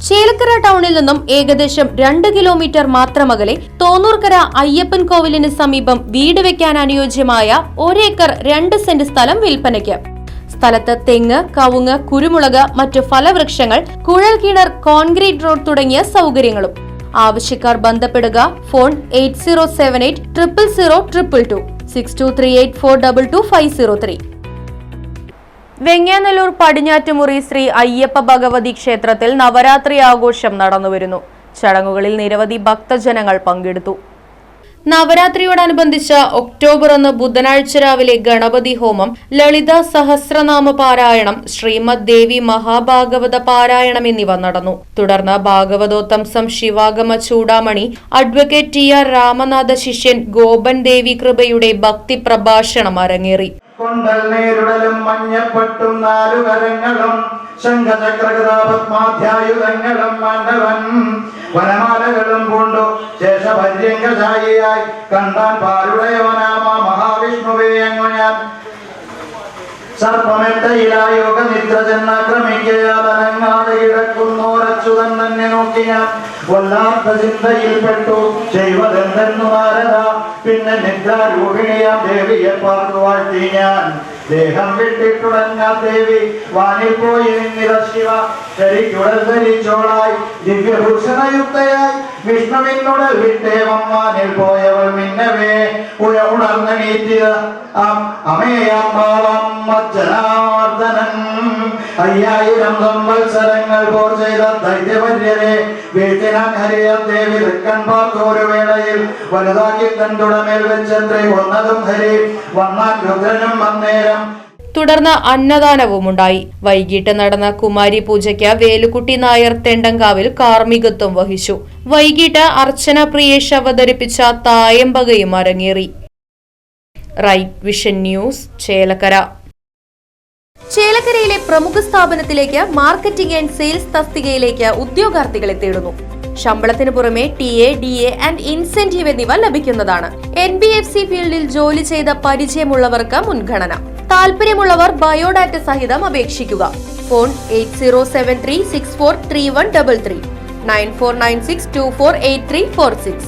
ചേലക്കര ടൗണിൽ നിന്നും ഏകദേശം 2 കിലോമീറ്റർ മാത്രമകലെ തോന്നൂർക്കര അയ്യപ്പൻ കോവിലിന് സമീപം വീട് വെക്കാൻ അനുയോജ്യമായ 1 ഏക്കർ 2 സെന്റ് സ്ഥലം വിൽപ്പനയ്ക്ക്. സ്ഥലത്ത് തെങ്ങ്, കവുങ്ങ്, കുരുമുളക്, മറ്റു ഫലവൃക്ഷങ്ങൾ, കുഴൽ കിണർ, കോൺക്രീറ്റ് റോഡ് തുടങ്ങിയ സൗകര്യങ്ങളും. ആവശ്യക്കാർ ബന്ധപ്പെടുക. ഫോൺ 8078 000 222 6238422503. വെങ്ങാനല്ലൂർ പടിഞ്ഞാറ്റുമുറി ശ്രീ അയ്യപ്പ ഭഗവതി ക്ഷേത്രത്തിൽ നവരാത്രി ആഘോഷം നടന്നുവരുന്നു. ചടങ്ങുകളിൽ നിരവധി ഭക്തജനങ്ങൾ പങ്കെടുത്തു. നവരാത്രിയോടനുബന്ധിച്ച് ഒക്ടോബർ 1 ബുധനാഴ്ച രാവിലെ ഗണപതി ഹോമം, ലളിത സഹസ്രനാമ പാരായണം, ശ്രീമദ് ദേവി മഹാഭാഗവത പാരായണം എന്നിവ നടന്നു. തുടർന്ന് ഭാഗവതോത്തംസം ശിവാഗമ ചൂടാമണി അഡ്വക്കേറ്റ് TR രാമനാഥ ശിഷ്യൻ ഗോപൻ ദേവി കൃപയുടെ ഭക്തി പ്രഭാഷണം അരങ്ങേറി. കൊണ്ടൽ നേരിടലും മഞ്ഞപ്പട്ടും 4 കരങ്ങളും ശംഖചക്രഗദാപത്മാധ്യായുധങ്ങളും മാണ്ഡവൻ വനമാലകളും പൂണ്ടു ശേഷപര്യങ്കശായിയായി കണ്ടാൻ പാരുടയവനാമ മഹാവിഷ്ണുവേ അങ്ങു ഞാൻ സർപ്പമെട്ടയിലാ യോഗ നിദ്ര ചെന്നാക്രമിക്കാതനങ്ങാതെ കിടക്കുന്നോരച്ചുതൻ തന്നെ നോക്കി ഞാൻ വല്ലാത്ത ചിന്തയിൽപ്പെട്ടു. ചെയ്വതെന്തെന്നു നാരദ പിന്നെ നിദ്രാരൂപിണിയാം ദേവിയെ പാർത്തു വാഴ്ത്തി ഞാൻ. ദേഹം വിട്ടിട്ടുടഞ്ഞ ദേവി വാനിൽ പോയി നിന്നിത ശിവ ശരിക്കുടൽ ധരിച്ചോളായി ദിവ്യഭൂഷണയുക്തയായി വിഷ്ണുവിനുടൽ വിട്ടേവം വാനിൽ പോയവൾ മിന്നവേ ഉണർന്നെണീറ്റിത് അമേയാം ജനാർദ്ദനൻ 5000 സംവത്സരങ്ങൾ പോർ ചെയ്ത ദൈത്യവര്യരെ വീഴ്ത്തിനാൻ ഹരിയം ദേവി തൃക്കൻ പാർത്തോരു വേളയിൽ വലുതാക്കി തണ്ടുടമേൽ വെച്ചത്രേ ഒന്നതും ഹരി വന്നാൻ രുദ്രനും അന്നേരം. തുടർന്ന് അന്നദാനവുമുണ്ടായി. വൈകിട്ട് നടന്ന കുമാരി പൂജയ്ക്ക് വേലുക്കുട്ടി നായർ തെണ്ടങ്കാവിൽ കാർമ്മികത്വം വഹിച്ചു. വൈകിട്ട് അർച്ചന പ്രിയേഷ് അവതരിപ്പിച്ച തായമ്പകയും അരങ്ങേറി. Right vision news, Chelakkara. ചേലക്കരയിലെ പ്രമുഖ സ്ഥാപനത്തിലേക്ക് മാർക്കറ്റിംഗ് ആൻഡ് സെയിൽസ് തസ്തികയിലേക്ക് ഉദ്യോഗാർത്ഥികളെ തേടുന്നു. ശമ്പളത്തിന് പുറമെ TA, DA ആൻഡ് ഇൻസെന്റീവ് എന്നിവ ലഭിക്കുന്നതാണ്. NBFC ഫീൽഡിൽ ജോലി ചെയ്ത പരിചയമുള്ളവർക്ക് മുൻഗണന. താല്പര്യമുള്ളവർ ബയോഡാറ്റ സഹിതം അപേക്ഷിക്കുക. ഫോൺ 8073643133 9496248346.